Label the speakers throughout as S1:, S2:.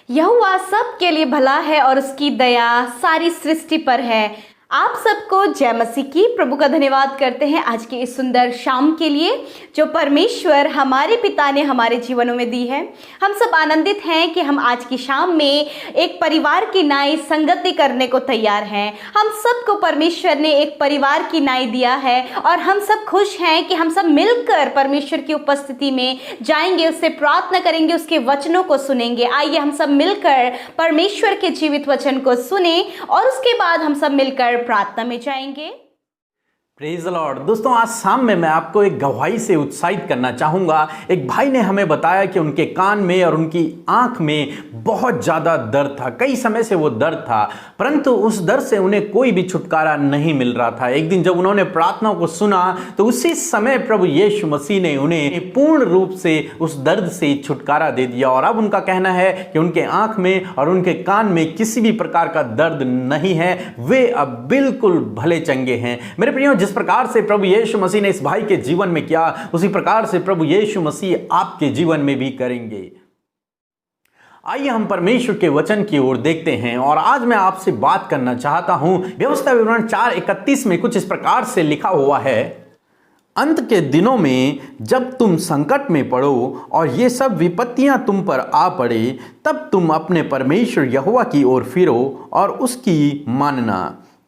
S1: यहोवा सबके लिए भला है और उसकी दया सारी सृष्टि पर है। आप सबको जय मसीह की। प्रभु का धन्यवाद करते हैं आज की इस सुंदर शाम के लिए जो परमेश्वर हमारे पिता ने हमारे जीवनों में दी है। हम सब आनंदित हैं कि हम आज की शाम में एक परिवार की नाई संगति करने को तैयार हैं। हम सबको परमेश्वर ने एक परिवार की नाई दिया है और हम सब खुश हैं कि हम सब मिलकर परमेश्वर की उपस्थिति में जाएंगे, उससे प्रार्थना करेंगे, उसके वचनों को सुनेंगे। आइए हम सब मिलकर परमेश्वर के जीवित वचन को सुने और उसके बाद हम सब मिलकर प्रार्थना में जाएंगे।
S2: Praise the Lord. दोस्तों, आज शाम में मैं आपको एक गवाही से उत्साहित करना चाहूँगा। एक भाई ने हमें बताया कि उनके कान में और उनकी आंख में बहुत ज़्यादा दर्द था। कई समय से वो दर्द था, परंतु उस दर्द से उन्हें कोई भी छुटकारा नहीं मिल रहा था। एक दिन जब उन्होंने प्रार्थना को सुना तो उसी समय प्रभु यीशु मसीह ने उन्हें पूर्ण रूप से उस दर्द से छुटकारा दे दिया और अब उनका कहना है कि उनके आंख में और उनके कान में किसी भी प्रकार का दर्द नहीं है। वे अब बिल्कुल भले चंगे हैं। मेरे प्रियो, जिस प्रकार से प्रभु यीशु मसीह ने इस भाई के जीवन में किया, उसी प्रकार से प्रभु यीशु मसीह आपके जीवन में भी करेंगे। आइए हम परमेश्वर के वचन की ओर देखते हैं और आज मैं आपसे बात करना चाहता हूं। व्यवस्था विवरण 4:31 में कुछ इस प्रकार से लिखा हुआ है, अंत के दिनों में जब तुम संकट में पड़ो और ये सब विपत्तियां तुम पर आ पड़े, तब तुम अपने परमेश्वर यहोवा की ओर फिरो और उसकी मानना,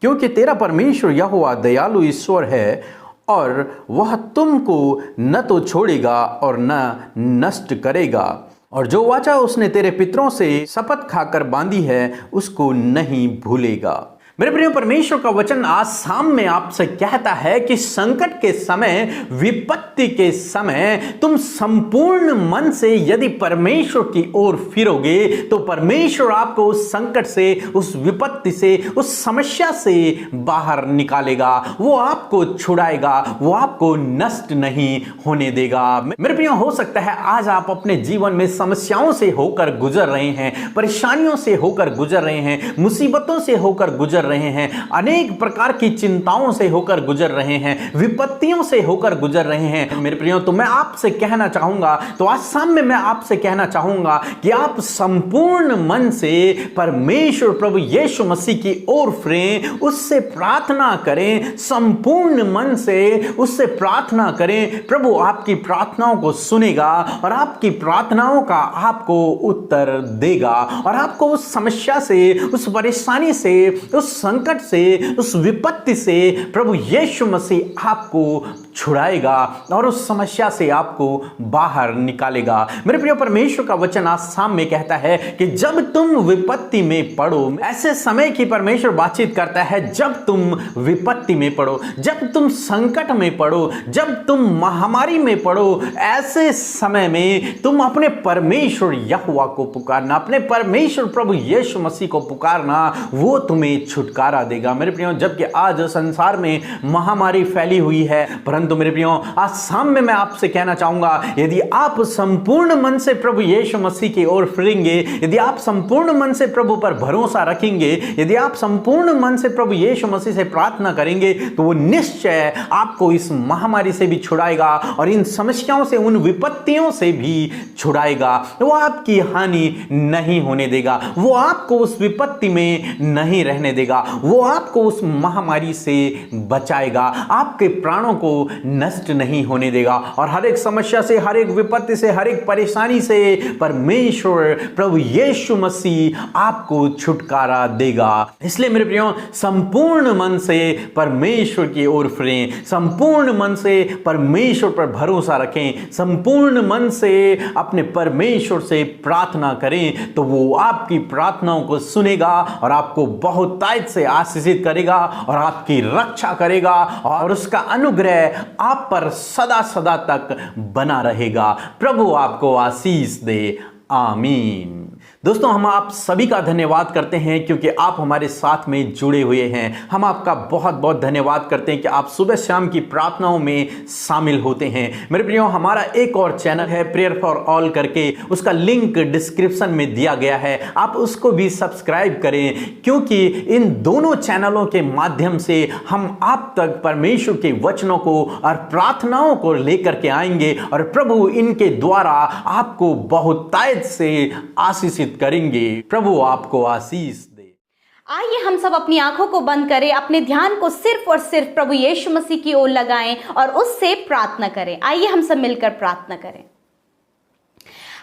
S2: क्योंकि तेरा परमेश्वर यहोवा दयालु ईश्वर है और वह तुमको न तो छोड़ेगा और न नष्ट करेगा, और जो वाचा उसने तेरे पितरों से शपथ खाकर बांधी है उसको नहीं भूलेगा। मेरे प्रिय, परमेश्वर का वचन आज शाम में आपसे कहता है कि संकट के समय, विपत्ति के समय तुम संपूर्ण मन से यदि परमेश्वर की ओर फिरोगे तो परमेश्वर आपको उस संकट से, उस विपत्ति से, उस समस्या से बाहर निकालेगा। वो आपको छुड़ाएगा, वो आपको नष्ट नहीं होने देगा। मेरे प्रिय, हो सकता है आज आप अपने जीवन में समस्याओं से होकर गुजर रहे हैं, परेशानियों से होकर गुजर रहे हैं, मुसीबतों से होकर गुजर रहे हैं, अनेक प्रकार की चिंताओं से होकर गुजर रहे हैं, विपत्तियों से होकर गुजर रहे हैं। मेरे प्रियो, तो मैं आपसे कहना चाहूंगा, तो आज सामने मैं आपसे कहना चाहूंगा कि आप संपूर्ण मन से परमेश्वर प्रभु यीशु मसीह की ओर फिरें, उससे प्रार्थना करें, संपूर्ण मन से उससे प्रार्थना करें। प्रभु आपकी प्रार्थनाओं को सुनेगा और आपकी प्रार्थनाओं का आपको उत्तर देगा और आपको उस समस्या से, उस परेशानी से, उस संकट से, उस विपत्ति से प्रभु यीशु मसीह आपको छुड़ाएगा और उस समस्या से आपको बाहर निकालेगा। मेरे प्रिय, परमेश्वर का वचन आज सामने कहता है कि जब तुम विपत्ति में पड़ो, ऐसे समय की परमेश्वर बातचीत करता है, जब तुम विपत्ति में पड़ो, जब तुम संकट में पड़ो, जब तुम महामारी में पड़ो, ऐसे समय में तुम अपने परमेश्वर यहोवा को पुकारना, अपने परमेश्वर प्रभु यीशु मसीह को पुकारना, वो तुम्हें छुटकारा देगा। मेरे प्रियो, जबकि आज संसार में महामारी फैली हुई है, परंतु मेरे प्रियो, आज सामने मैं आपसे कहना चाहूंगा, यदि आप संपूर्ण मन से प्रभु यीशु मसीह की ओर फिरेंगे, यदि आप संपूर्ण मन से प्रभु पर भरोसा रखेंगे, यदि आप संपूर्ण मन से प्रभु यीशु मसीह से प्रार्थना करेंगे, तो वो निश्चय आपको इस महामारी से भी छुड़ाएगा और इन समस्याओं से, उन विपत्तियों से भी छुड़ाएगा। वो आपकी हानि नहीं होने देगा, वो आपको उस विपत्ति में नहीं रहने देगा, वो आपको उस महामारी से बचाएगा, आपके प्राणों को नष्ट नहीं होने देगा और हर एक समस्या से, हर एक विपत्ति से, हर एक परेशानी से परमेश्वर प्रभु यीशु मसीह आपको छुटकारा देगा। इसलिए मेरे प्रियो, संपूर्ण मन से परमेश्वर की ओर फिरें, संपूर्ण मन से परमेश्वर पर भरोसा रखें, संपूर्ण मन से अपने परमेश्वर से प्रार्थना करें, तो वो आपकी प्रार्थनाओं को सुनेगा और आपको बहुतायत से आशीषित करेगा और आपकी रक्षा करेगा और उसका अनुग्रह आप पर सदा सदा तक बना रहेगा। प्रभु आपको आशीष दे। आमीन। दोस्तों, हम आप सभी का धन्यवाद करते हैं क्योंकि आप हमारे साथ में जुड़े हुए हैं। हम आपका बहुत बहुत धन्यवाद करते हैं कि आप सुबह शाम की प्रार्थनाओं में शामिल होते हैं। मेरे प्रियो, हमारा एक और चैनल है प्रेयर फॉर ऑल करके, उसका लिंक डिस्क्रिप्शन में दिया गया है, आप उसको भी सब्सक्राइब करें, क्योंकि इन दोनों चैनलों के माध्यम से हम आप तक परमेश्वर के वचनों को और प्रार्थनाओं को लेकर के आएंगे और प्रभु इनके द्वारा आपको बहुतायत से आशीष प्रदर्शित करेंगे। प्रभु आपको आशीष दे।
S1: आइए हम सब अपनी आंखों को बंद करें, अपने ध्यान को सिर्फ और सिर्फ प्रभु यीशु मसीह की ओर लगाएं और उससे प्रार्थना करें। आइए हम सब मिलकर प्रार्थना करें।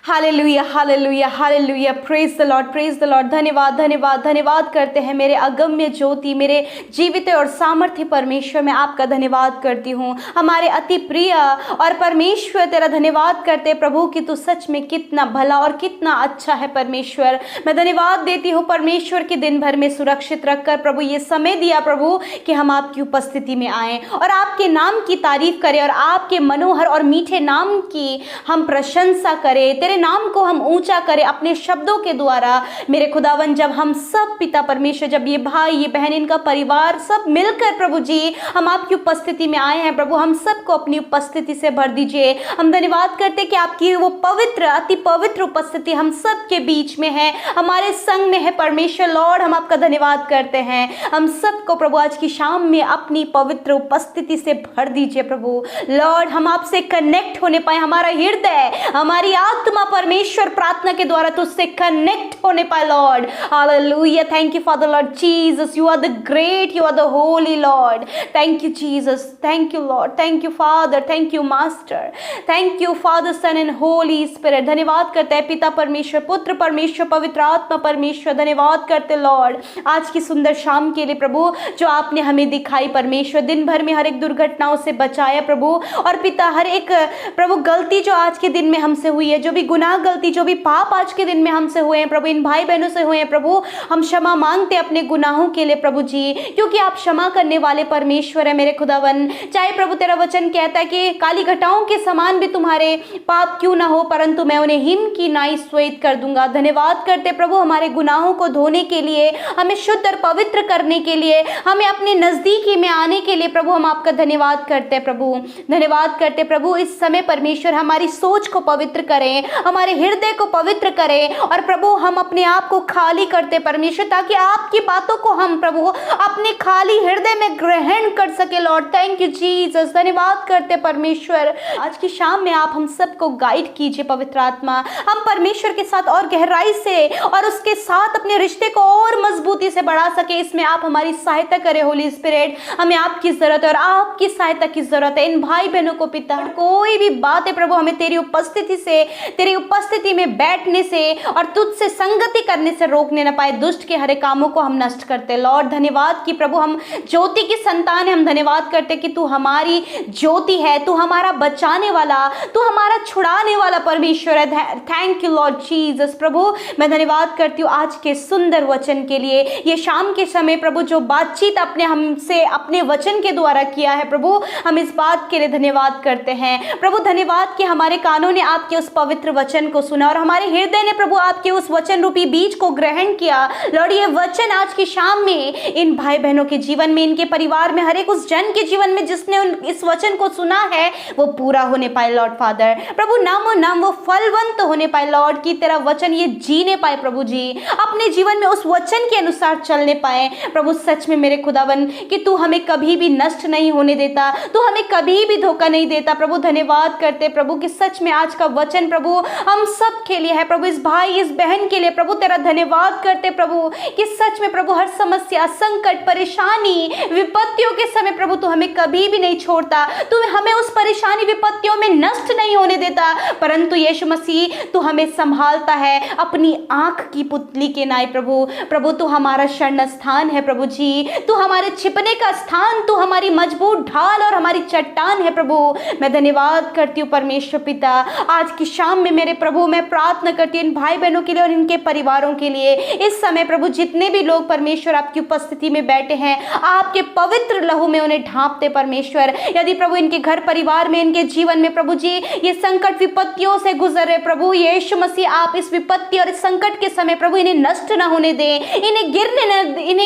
S1: Hallelujah, hallelujah, hallelujah, praise the Lord, praise the Lord. धन्यवाद, धन्यवाद, धन्यवाद करते हैं मेरे अगम्य ज्योति, मेरे जीवित और सामर्थ्य परमेश्वर, मैं आपका धन्यवाद करती हूँ। हमारे अति प्रिय और परमेश्वर तेरा धन्यवाद करते प्रभु कि तू सच में कितना भला और कितना अच्छा है परमेश्वर। मैं धन्यवाद देती हूँ परमेश्वर कि दिन भर में सुरक्षित रखकर प्रभु ये समय दिया प्रभु कि हम आपकी उपस्थिति में आए और आपके नाम की तारीफ करें और आपके मनोहर और मीठे नाम की हम प्रशंसा करें, तेरे नाम को हम ऊंचा करें अपने शब्दों के द्वारा। मेरे खुदावन, जब हम सब पिता परमेश्वर, जब ये भाई, ये बहन, इनका परिवार सब मिलकर प्रभु जी हम आपकी उपस्थिति में आए हैं प्रभु, हम सबको अपनी उपस्थिति से भर दीजिए। हम धन्यवाद करते कि आपकी वो पवित्र, अति पवित्र उपस्थिति हम सब के बीच में है, हमारे संग में है परमेश्वर। लॉर्ड, हम आपका धन्यवाद करते हैं। हम सबको प्रभु आज की शाम में अपनी पवित्र उपस्थिति से भर दीजिए प्रभु। लॉर्ड, हम आपसे कनेक्ट होने पाए, हमारा हृदय, हमारी आत्मा परमेश्वर प्रार्थना के द्वारा तुझसे कनेक्ट होने पाए। Lord, hallelujah, thank you for the lord Jesus, you are the great, you are the holy lord. Thank you Jesus, thank you lord, thank you father, thank you master, thank you father, son and holy spirit. धन्यवाद करते हैं पिता परमेश्वर, पुत्र परमेश्वर, पवित्र आत्मा परमेश्वर। धन्यवाद करते लॉर्ड आज की सुंदर शाम के लिए प्रभु जो आपने हमें दिखाई परमेश्वर। दिन भर में हर एक दुर्घटनाओं से बचाया प्रभु, और पिता हर एक प्रभु गलती जो आज के दिन में हमसे हुई है, जो भी गुनाह गलती, जो भी पाप आज के दिन में हमसे हुए हैं प्रभु, इन भाई बहनों से हुए हैं प्रभु, हम क्षमा मांगते हैं अपने गुनाहों के लिए प्रभु जी, क्योंकि आप क्षमा करने वाले परमेश्वर है मेरे खुदावन। चाहे प्रभु तेरा वचन कहता है कि काली घटाओं के समान भी तुम्हारे पाप क्यों ना हो, परंतु मैं उन्हें हिम की नाई श्वेत कर दूंगा। धन्यवाद करते प्रभु हमारे गुनाहों को धोने के लिए, हमें शुद्ध और पवित्र करने के लिए, हमें अपने नजदीकी में आने के लिए प्रभु हम आपका धन्यवाद करते हैं प्रभु। धन्यवाद करते प्रभु इस समय परमेश्वर हमारी सोच को पवित्र करें, हमारे हृदय को पवित्र करें, और प्रभु हम अपने आप को खाली करते परमेश्वर, ताकि आपकी बातों को हम प्रभु अपने खाली हृदय में ग्रहण कर सके। Lord, thank you Jesus. धन्यवाद करते परमेश्वर आज की शाम में आप हम सबको गाइड कीजिए पवित्र आत्मा, हम परमेश्वर के साथ और गहराई से और उसके साथ अपने रिश्ते को और मजबूती से बढ़ा सके। इसमें आप हमारी सहायता करें होली स्पिरिट, हमें आपकी जरूरत है और आपकी सहायता की जरूरत है। इन भाई बहनों को पिता कोई भी बात है प्रभु हमें तेरी उपस्थिति से, तेरी उपस्थिति में बैठने से और तुझसे संगति करने से रोकने न पाए। दुष्ट के हरे कामों को हम नष्ट करते। लॉर्ड, धन्यवाद कि प्रभु हम ज्योति की संतान है। हम धन्यवाद करते कि तू हमारी ज्योति है, तू हमारा बचाने वाला, तू हमारा छुड़ाने वाला परमेश्वर है। Thank you lord Jesus. प्रभु मैं धन्यवाद करती हूँ आज के सुंदर वचन के लिए। ये शाम के समय प्रभु जो बातचीत आपने हमसे अपने वचन के द्वारा किया है प्रभु, हम इस बात के लिए धन्यवाद करते हैं प्रभु। धन्यवाद कि हमारे कानों ने आपके उस पवित्र वचन को सुना और हमारे हृदय ने प्रभु आपके उस वचन रूपी बीज को ग्रहण किया। लॉर्ड, ये वचन आज की शाम में इन भाई बहनों के जीवन में, इनके परिवार में, हर एक उस जन के जीवन में जिसने इस वचन को सुना है वो पूरा होने पाए। लॉर्ड फादर प्रभु नाम वो फलवंत होने पाए। लॉर्ड की तेरा वचन ये जीने पाए प्रभु जी, अपने जीवन में उस वचन के अनुसार चलने पाए प्रभु। सच में मेरे खुदावन कि तू हमें कभी भी नष्ट नहीं होने देता, तू हमें कभी भी धोखा नहीं देता प्रभु। धन्यवाद करते प्रभु कि सच में आज का वचन प्रभु हम सब के लिए है प्रभु, इस भाई इस बहन के लिए प्रभु तेरा धन्यवाद करते प्रभु कि सच में प्रभु हर समस्या, संकट, परेशानी, विपत्तियों के समय प्रभु तू हमें कभी भी नहीं छोड़ता, तू हमें उस परेशानी विपत्तियों में नष्ट नहीं होने देता, परंतु यीशु मसीह तू हमें संभालता है अपनी आंख की पुतली के नाई प्रभु तू हमारा शरण स्थान है प्रभु जी, तू हमारे छिपने का स्थान, तू हमारी मजबूत ढाल और हमारी चट्टान है प्रभु। मैं धन्यवाद करती हूँ परमेश्वर पिता आज की शाम में मेरे प्रभु मैं प्रार्थना करती हूँ इन भाई बहनों के लिए और इनके परिवारों के लिए। इस समय प्रभु जितने भी लोग परमेश्वर आपकी उपस्थिति में बैठे हैं आपके पवित्र लहू में उन्हें ढांपते परमेश्वर। यदि प्रभु इनके घर परिवार में, इनके जीवन में प्रभु जी ये संकट विपत्तियों से गुजर रहे प्रभु यीशु मसीह, आप इस विपत्ति और इस संकट के समय प्रभु इन्हें नष्ट न होने दें, इन्हें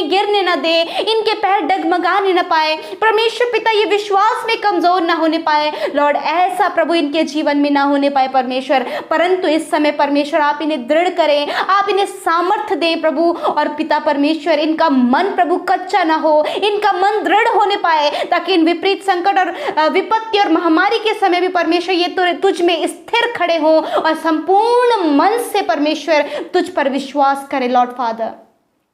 S1: गिरने न दे, इनके पैर डगमगाने न पाए परमेश्वर पिता, ये विश्वास में कमजोर न होने पाए। लॉर्ड ऐसा प्रभु इनके जीवन में ना होने पाए परमेश्वर। परंतु इस समय परमेश्वर आप इन्हें दृढ़ करें, आप इन्हें सामर्थ्य दें प्रभु। और पिता परमेश्वर इनका मन प्रभु कच्चा ना हो, इनका मन दृढ़ होने पाए, ताकि इन विपरीत संकट और विपत्ति और महामारी के समय भी परमेश्वर ये तुझ में स्थिर खड़े हो और संपूर्ण मन से परमेश्वर तुझ पर विश्वास करे लॉर्ड फादर।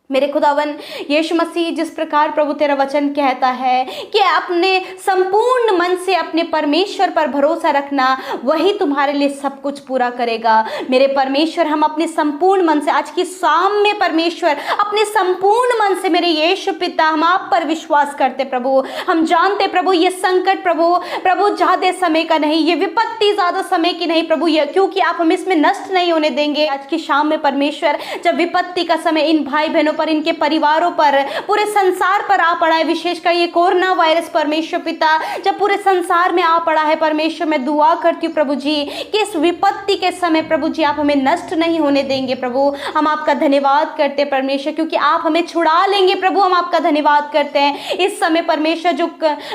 S1: मेरे खुदावन यीशु मसीह, जिस प्रकार प्रभु तेरा वचन कहता है कि अपने संपूर्ण मन से अपने परमेश्वर पर भरोसा रखना, वही तुम्हारे लिए सब कुछ पूरा करेगा। मेरे परमेश्वर, हम अपने संपूर्ण मन से आज की शाम में परमेश्वर अपने संपूर्ण मन से मेरे यीशु पिता हम आप पर विश्वास करते प्रभु। हम जानते प्रभु ये संकट प्रभु ज्यादा समय का नहीं, ये विपत्ति ज्यादा समय की नहीं प्रभु, ये क्योंकि आप हमें इसमें नष्ट नहीं होने देंगे। आज की शाम में परमेश्वर जब विपत्ति का समय इन भाई बहनों पर, इनके परिवारों पर, पूरे संसार पर आ पड़ा है, विशेषकर ये कोरोना वायरस परमेश्वर पिता जब पूरे संसार में आ पड़ा है परमेश्वर, मैं दुआ करती हूँ प्रभु जी कि इस विपत्ति के समय प्रभु जी आप हमें नष्ट नहीं होने देंगे प्रभु। हम आपका धन्यवाद करते हैं परमेश्वर, क्योंकि आप हमें छुड़ा लेंगे प्रभु। हम आपका धन्यवाद करते हैं इस समय परमेश्वर, जो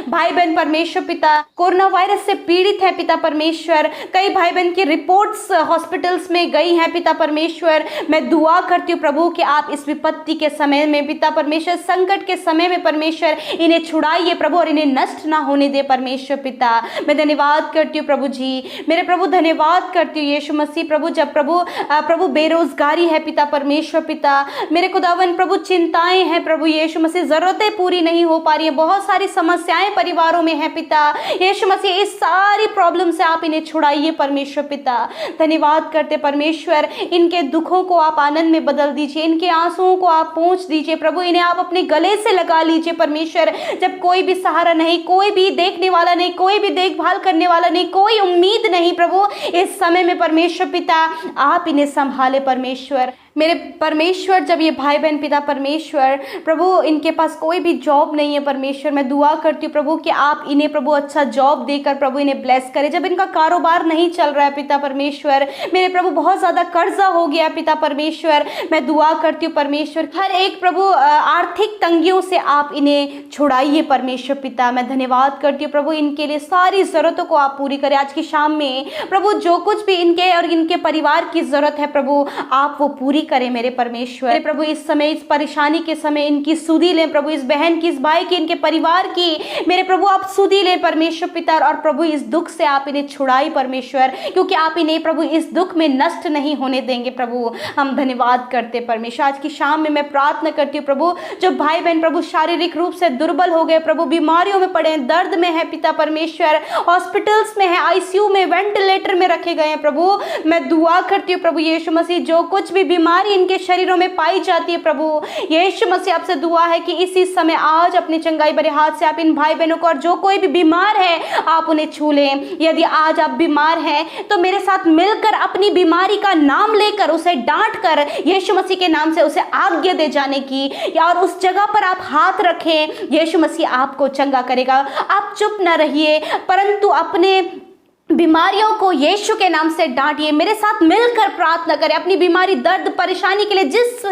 S1: भाई बहन परमेश्वर पिता कोरोना वायरस से पीड़ित है पिता परमेश्वर, कई भाई बहन की रिपोर्ट्स हॉस्पिटल्स में गई हैं पिता परमेश्वर, मैं दुआ करती हूँ प्रभु कि आप इस विपत्ति के समय में पिता परमेश्वर, संकट के समय में परमेश्वर इन्हें छुड़ाइए प्रभु और इन्हें नष्ट ना होने दे परमेश्वर पिता। मैं धन्यवाद करती हूँ प्रभु जी, मेरे प्रभु धन्यवाद करती हूँ यीशु मसीह प्रभु, जब प्रभु बेरोजगारी है पिता परमेश्वर पिता, मेरे खुदावन प्रभु चिंताएं हैं प्रभु यीशु मसीह, जरूरतें पूरी नहीं हो पा रही है, बहुत सारी समस्याएं परिवारों में है पिता यीशु मसीह, इस सारी प्रॉब्लम से आप इन्हें छुड़ाइए परमेश्वर पिता। धन्यवाद करते परमेश्वर, इनके दुखों को आप आनंद में बदल दीजिए, इनके आंसुओं को आप पहुंच दीजिए प्रभु, इन्हें आप अपने गले से लगा लीजिए परमेश्वर। जब कोई भी सहारा नहीं, कोई भी देखने वाला नहीं, कोई भी देखभाल करने वाला नहीं, कोई उम्मीद नहीं प्रभु, इस समय में परमेश्वर पिता आप इन्हें संभाले परमेश्वर। मेरे परमेश्वर, जब ये भाई बहन पिता परमेश्वर प्रभु इनके पास कोई भी जॉब नहीं है परमेश्वर, मैं दुआ करती हूँ प्रभु कि आप इन्हें प्रभु अच्छा जॉब देकर प्रभु इन्हें ब्लेस करें। जब इनका कारोबार नहीं चल रहा है पिता परमेश्वर, मेरे प्रभु बहुत ज़्यादा कर्जा हो गया पिता परमेश्वर, मैं दुआ करती हूँ परमेश्वर हर एक प्रभु आर्थिक तंगियों से आप इन्हें छुड़ाइए परमेश्वर पिता। मैं धन्यवाद करती हूँ प्रभु, इनके लिए सारी ज़रूरतों को आप पूरी करें आज की शाम में प्रभु, जो कुछ भी इनके और इनके परिवार की ज़रूरत है प्रभु आप वो पूरी करें मेरे परमेश्वर। मेरे प्रभु इस समय, इस परेशानी के समय इनकी सुधि लें प्रभु, इस बहन की, इस भाई की, इनके परिवार की मेरे प्रभु आप सुधि लें परमेश्वर पिता, और प्रभु इस दुख से आप इन्हें छुड़ाई परमेश्वर, क्योंकि आप इन्हें प्रभु इस दुख में नष्ट नहीं होने देंगे प्रभु। हम धन्यवाद करते परमेश्वर। आज की शाम में मैं प्रार्थना करती हूँ प्रभु, जो भाई बहन प्रभु शारीरिक रूप से दुर्बल हो गए प्रभु, बीमारियों में पड़े हैं, दर्द में है पिता परमेश्वर, हॉस्पिटल्स में है, आईसीयू में, वेंटिलेटर में रखे गए हैं प्रभु, मैं दुआ करती हूँ प्रभु यीशु मसीह, जो कुछ भी बीमारी इनके शरीरों में पाई जाती है प्रभु यीशु मसीह, आपसे दुआ है कि इसी समय आज अपने चंगाई भरे हाथ से आप इन भाई बहनों को, और जो कोई भी बीमार है आप उन्हें छू लें। यदि आज आप बीमार हैं तो मेरे साथ मिलकर अपनी बीमारी का नाम लेकर उसे डांट कर यीशु मसीह के नाम से उसे आज्ञा दे जाने की, और उस जगह पर आप हाथ रखें, यीशु मसीह आपको चंगा करेगा। आप चुप न रहिए, परंतु अपने बीमारियों को यीशु के नाम से डांटिए, मेरे साथ मिलकर प्रार्थना करें। अपनी बीमारी, दर्द, परेशानी के लिए, जिस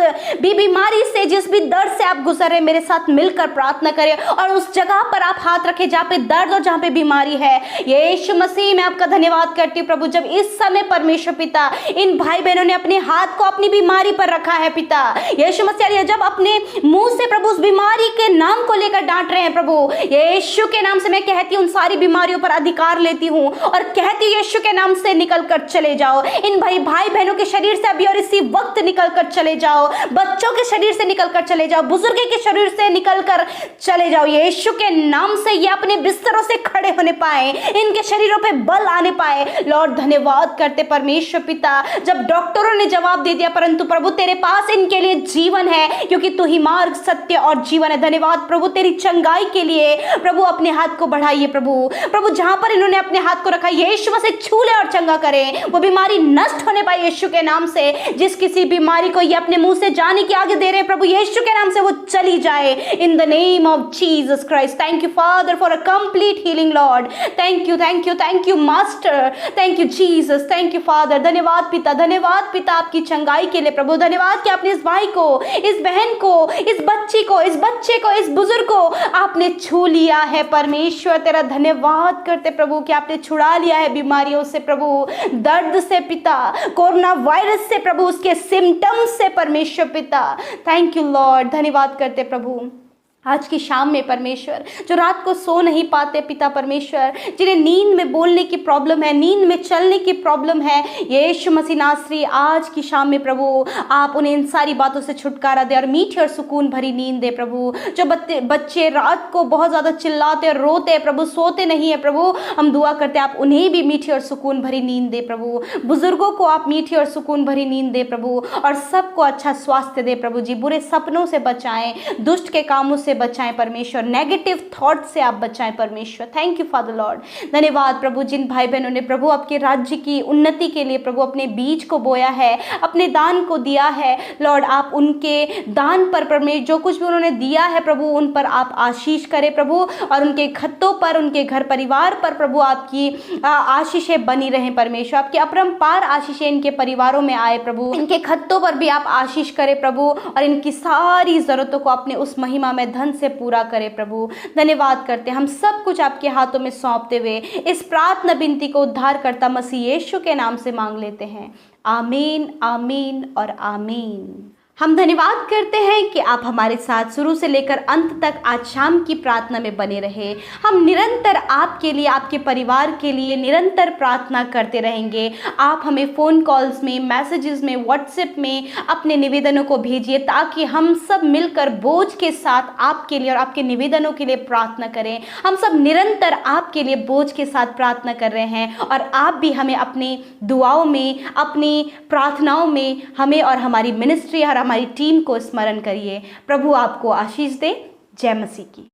S1: भी बीमारी से, जिस भी दर्द से आप गुजर रहे, मेरे साथ मिलकर प्रार्थना करें, और उस जगह पर आप हाथ रखें जहाँ पे दर्द और जहाँ पे बीमारी है। यीशु मसीह, मैं आपका धन्यवाद करती हूँ प्रभु, जब इस समय परमेश्वर पिता इन भाई बहनों ने अपने हाथ को अपनी बीमारी पर रखा है पिता यीशु मसीह, जब अपने मुंह से प्रभु उस बीमारी के नाम को लेकर डांट रहे हैं प्रभु यीशु के नाम से, मैं कहती हूँ उन सारी बीमारियों पर अधिकार लेती हूँ और कहती यीशु के नाम से निकल कर चले जाओ। इन भाई बहनों के शरीर से अभी और इसी वक्त निकल कर चले जाओ, बच्चों के शरीर से निकल कर चले जाओ, बुजुर्ग के शरीर से निकल कर चले जाओ। यीशु के नाम से ये अपने बिस्तरों से खड़े होने पाए, इनके शरीरों पे बल आने पाए। लॉर्ड धन्यवाद करते परमेश्वर पिता, जब डॉक्टरों ने जवाब दे दिया, परंतु प्रभु तेरे पास इनके लिए जीवन है, क्योंकि तू ही मार्ग, सत्य और जीवन है। धन्यवाद प्रभु तेरी चंगाई के लिए। प्रभु अपने हाथ को बढ़ाइए प्रभु जहां पर इन्होंने अपने हाथ को रखा यीशु मसीह छू ले और चंगा करें, वो बीमारी नष्ट होने पाए यीशु के नाम से। जिस किसी बीमारी को ये अपने मुंह से जाने की आगे दे रहे प्रभु यीशु के नाम से वो चली जाए, in the name of Jesus Christ. Thank you father for a complete healing Lord. Thank you master, thank you Jesus, thank you father. धन्यवाद पिता आपकी चंगाई के लिए प्रभु। धन्यवाद कि आपने इस भाई को, इस बहन को, इस बच्ची को, इस बच्चे को, इस बुजुर्ग को आपने छू लिया है परमेश्वर। तेरा धन्यवाद करते प्रभु कि आपने छुड़ा लिया लिया है बीमारियों से प्रभु, दर्द से पिता, कोरोना वायरस से प्रभु, उसके सिम्टम्स से परमेश्वर पिता। थैंक यू लॉर्ड, धन्यवाद करते प्रभु आज की शाम में परमेश्वर, जो रात को सो नहीं पाते पिता परमेश्वर, जिन्हें नींद में बोलने की प्रॉब्लम है, नींद में चलने की प्रॉब्लम है, यीशु मसीह नासरी आज की शाम में प्रभु आप उन्हें इन सारी बातों से छुटकारा दे और मीठी और सुकून भरी नींद दे प्रभु। जो बच्चे रात को बहुत ज़्यादा चिल्लाते और रोते हैं प्रभु, सोते नहीं है प्रभु, हम दुआ करते हैं आप उन्हें भी मीठी और सुकून भरी नींद दे प्रभु। बुजुर्गों को आप मीठी और सुकून भरी नींद दे प्रभु, और सबको अच्छा स्वास्थ्य दे प्रभु जी। बुरे सपनों से बचाएं, दुष्ट के कामों से बचाएं परमेश्वर, नेगेटिव थॉट से आप बचाएं परमेश्वर। थैंक यू फादर लॉर्ड, धन्यवाद प्रभु। जिन भाई बहनों ने प्रभु आपके राज्य की उन्नति के लिए प्रभु अपने बीज को बोया है, अपने दान को दिया है लॉर्ड, आप उनके दान पर परमेश्वर जो कुछ भी उन्होंने दिया है प्रभु उन पर आप आशीष करें प्रभु, और उनके खत्तों पर, उनके घर परिवार पर प्रभु आपकी आशीषें बनी रहें परमेश्वर। आपकी अपरंपार आशीषें इनके परिवारों में आए प्रभु, इनके खत्तों पर भी आप आशीष करें प्रभु, और इनकी सारी जरूरतों को अपने उस महिमा में धन से पूरा करे प्रभु। धन्यवाद करते हम सब कुछ आपके हाथों में सौंपते हुए इस प्रार्थना विनती को उद्धारकर्ता मसीह यीशु के नाम से मांग लेते हैं। आमीन, आमीन और आमीन। हम धन्यवाद करते हैं कि आप हमारे साथ शुरू से लेकर अंत तक आज शाम की प्रार्थना में बने रहे। हम निरंतर आपके लिए, आपके परिवार के लिए निरंतर प्रार्थना करते रहेंगे। आप हमें फ़ोन कॉल्स में, मैसेजेस में, व्हाट्सएप में अपने निवेदनों को भेजिए, ताकि हम सब मिलकर बोझ के साथ आपके लिए और आपके निवेदनों के लिए प्रार्थना करें। हम सब निरंतर आपके लिए बोझ के साथ प्रार्थना कर रहे हैं, और आप भी हमें अपनी दुआओं में, अपनी प्रार्थनाओं में हमें और हमारी मिनिस्ट्री और हमारी टीम को स्मरण करिए। प्रभु आपको आशीष दे। जय मसीह की।